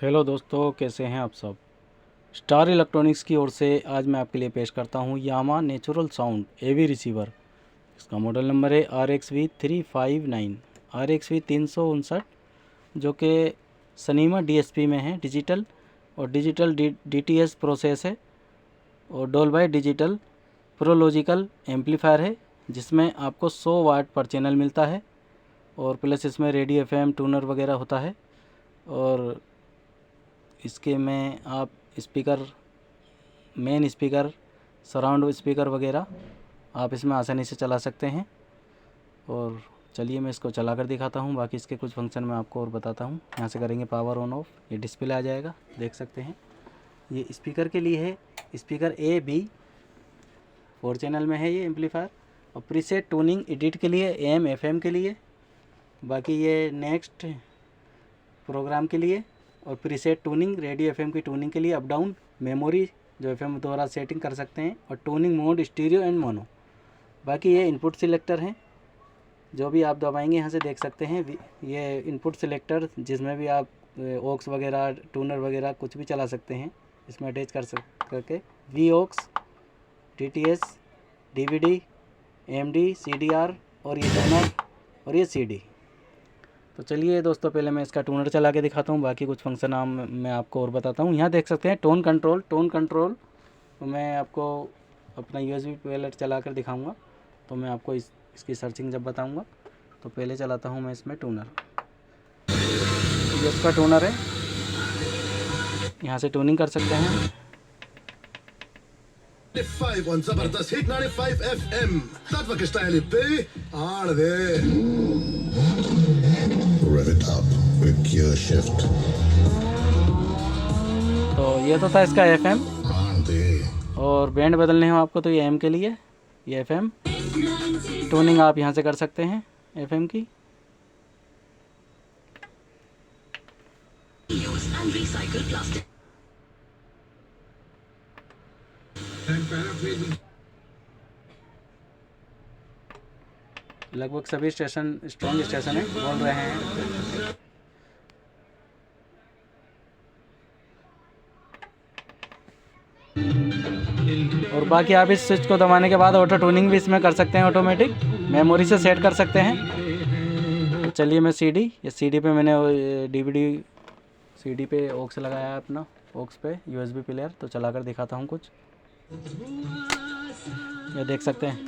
Hello दोस्तों, कैसे हैं आप सब। स्टार इलेक्ट्रॉनिक्स की ओर से आज मैं आपके लिए पेश करता हूं यामा नेचुरल साउंड एवी रिसीवर। इसका मॉडल नंबर है RXV 359, RXV 359, जो कि सनीमा DSP में है डिजिटल, और डिजिटल DTS प्रोसेस है, और डोल्बी डिजिटल प्रोलॉजिकल एम्पलीफायर है, जिसमें आपको 100 वाट पर चैनल मिलता है, और प्लस इसमें रेडियो FM ट्यूनर वगैरह होता है। और इसके में आप speaker, main speaker, surround speaker वगैरह आप इसमें आसानी से चला सकते हैं। और चलिए मैं इसको चला कर दिखाता हूँ, बाकी इसके कुछ फंक्शन मैं आपको और बताता हूँ। यहाँ से करेंगे पावर ऑन ऑफ, ये डिस्प्ले आ जाएगा, देख सकते हैं। ये स्पीकर के लिए है, स्पीकर A B 4 चैनल में है ये एम्पलीफायर। और प्रीसेट ट्यूनिंग एडिट के लिए AM FM के लिए, बाकी ये नेक्स्ट प्रोग्राम के लिए, और प्रीसेट ट्यूनिंग रेडियो FM की ट्यूनिंग के लिए अप डाउन मेमोरी जो FM द्वारा सेटिंग कर सकते हैं, और tuning mode stereo and mono. बाकी ये इनपुट सिलेक्टर हैं, जो भी आप दबाएंगे यहाँ से देख सकते हैं। ये इनपुट सिलेक्टर जिसमें भी आप ऑक्स वगैरह ट्यूनर वगैरह कुछ भी चला सकते हैं, इसमें अटैच करके V aux, TTS, DVD, AMD, CDR, और ये टूनर, और ये CD। तो चलिए दोस्तों, पहले मैं इसका टूनर चला के दिखाता हूँ, बाकी कुछ फंक्शन मैं आपको और बताता हूँ। यहाँ देख सकते हैं टोन कंट्रोल। तो मैं आपको अपना USB प्लेयर चला कर दिखाऊँगा, तो मैं आपको इसकी सर्चिंग जब बताऊँगा। तो पहले चलाता हूँ मैं इसमें टूनर। ये इसका टूनर है, यहाँ से ट्यूनिंग कर सकते हैं। 95 on Zabardast Hit 95 FM. Dat wat style P. Aarde. Rev it up with gear shift. तो ये तो था इसका FM। Aarde. और बैंड बदलने हो आपको तो ये AM के लिए, ये FM ट्यूनिंग आप यहाँ से कर सकते हैं FM की। लगभग सभी स्टेशन स्ट्रॉन्ग स्टेशन है, बोल रहे हैं। और बाकी आप इस स्विच को दबाने के बाद ऑटो ट्यूनिंग भी इसमें कर सकते हैं, ऑटोमेटिक मेमोरी से सेट कर सकते हैं। तो चलिए मैं CD पे मैंने DVD CD पे ऑक्स लगाया है, अपना ऑक्स पे USB प्लेयर। तो चला कर दिखाता हूँ कुछ, ये देख सकते हैं।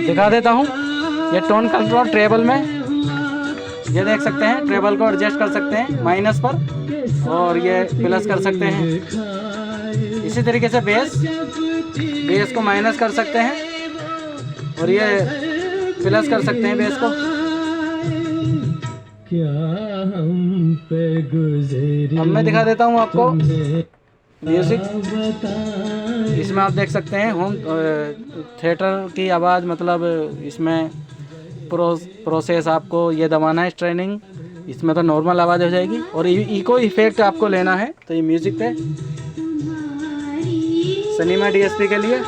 दिखा देता हूँ, ये टोन कंट्रोल ट्रेबल में, ये देख सकते हैं। ट्रेबल को एडजस्ट कर सकते हैं माइनस पर, और ये प्लस कर सकते हैं। इसी तरीके से बेस को माइनस कर सकते हैं, और ये प्लस कर सकते हैं बेस को। अब मैं दिखा देता हूँ आपको म्यूज़िक। इसमें आप देख सकते हैं होम थिएटर की आवाज़, मतलब इसमें प्रोसेस आपको ये दबाना है स्ट्रेनिंग, इसमें तो नॉर्मल आवाज़ हो जाएगी। और इको इफेक्ट आपको लेना है, तो ये म्यूज़िक पे सनीमा DSP के लिए।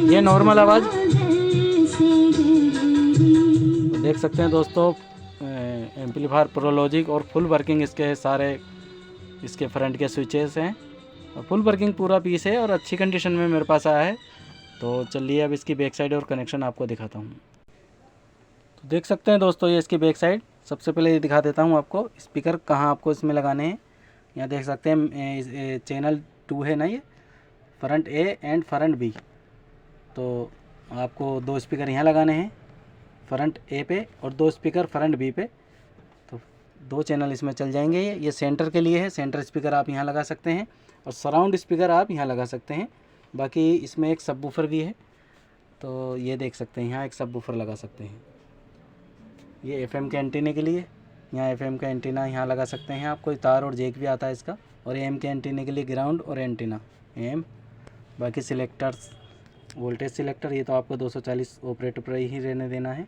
ये नॉर्मल आवाज़ देख सकते हैं दोस्तों। एम्पलीफायर प्रोलॉजिक और फुल वर्किंग इसके सारे, इसके फ्रंट के स्विचेस हैं, और फुल वर्किंग पूरा पीस है, और अच्छी कंडीशन में मेरे पास आया है। तो चलिए अब इसकी बैक साइड और कनेक्शन आपको दिखाता हूँ। तो देख सकते हैं दोस्तों, ये इसकी बैक साइड। सबसे पहले ये दिखा देता हूँ आपको स्पीकर कहाँ आपको इसमें लगाने हैं। यहाँ देख सकते हैं चैनल 2 है ना, ये front A and front B। तो आपको 2 स्पीकर यहाँ लगाने हैं फ्रंट A पे, और 2 स्पीकर फ्रंट B पे। तो 2 चैनल इसमें चल जाएंगे। ये सेंटर के लिए है, सेंटर स्पीकर आप यहाँ लगा सकते हैं, और सराउंड स्पीकर आप यहाँ लगा सकते हैं। बाकी इसमें एक सबवूफर भी है, तो ये देख सकते हैं, यहाँ एक सबवूफर लगा सकते हैं। ये FM के एंटीने के लिए, यहाँ FM का एंटीना यहाँ लगा सकते हैं आप। कोई तार और जैक भी आता है इसका। और AM के एंटीने के लिए ग्राउंड और एंटीना AM। बाकी सिलेक्टर्स, वोल्टेज सिलेक्टर, ये तो आपको 240 ऑपरेटर पर ही रहने देना है।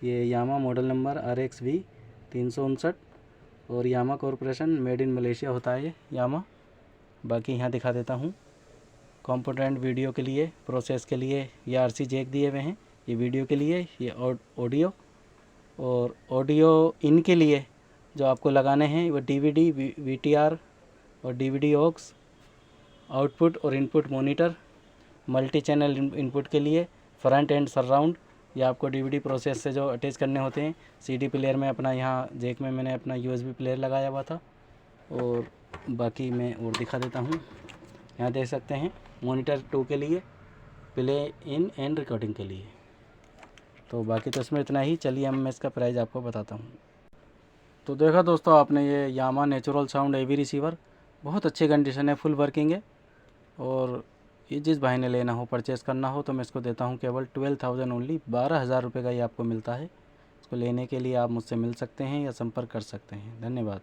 ये यामा मॉडल नंबर RXV 359 और यामा कॉरपोरेशन मेड इन मलेशिया होता है ये यामा। बाकी यहाँ दिखा देता हूँ कंपोनेंट वीडियो के लिए, प्रोसेस के लिए ये RC जैक दिए हुए हैं, ये वीडियो के लिए, ये ऑडियो और ऑडियो इन के लिए जो आपको लगाने हैं वो DVD, VTR और DVD ऑक्स, आउटपुट और input monitor, multi channel input के लिए, फ्रंट एंड सराउंड, ये आपको DVD प्रोसेस से जो अटैच करने होते हैं। CD प्लेयर में अपना यहाँ जैक में मैंने अपना USB प्लेयर लगाया हुआ था। और बाकी मैं और दिखा देता हूँ, यहाँ देख सकते हैं मॉनिटर 2 के लिए, प्ले इन एंड रिकॉर्डिंग के लिए। तो बाकी तो इसमें इतना ही। चलिए अब मैं इसका प्राइस आपको बताता हूँ। तो देखा दोस्तों आपने ये यामा नेचुरल साउंड AV रिसीवर, बहुत अच्छी कंडीशन है, फुल वर्किंग है। और ये जिस भाई ने लेना हो, परचेज़ करना हो, तो मैं इसको देता हूँ केवल 12,000 ओनली, 12,000 रुपये का ये आपको मिलता है। इसको लेने के लिए आप मुझसे मिल सकते हैं या संपर्क कर सकते हैं। धन्यवाद।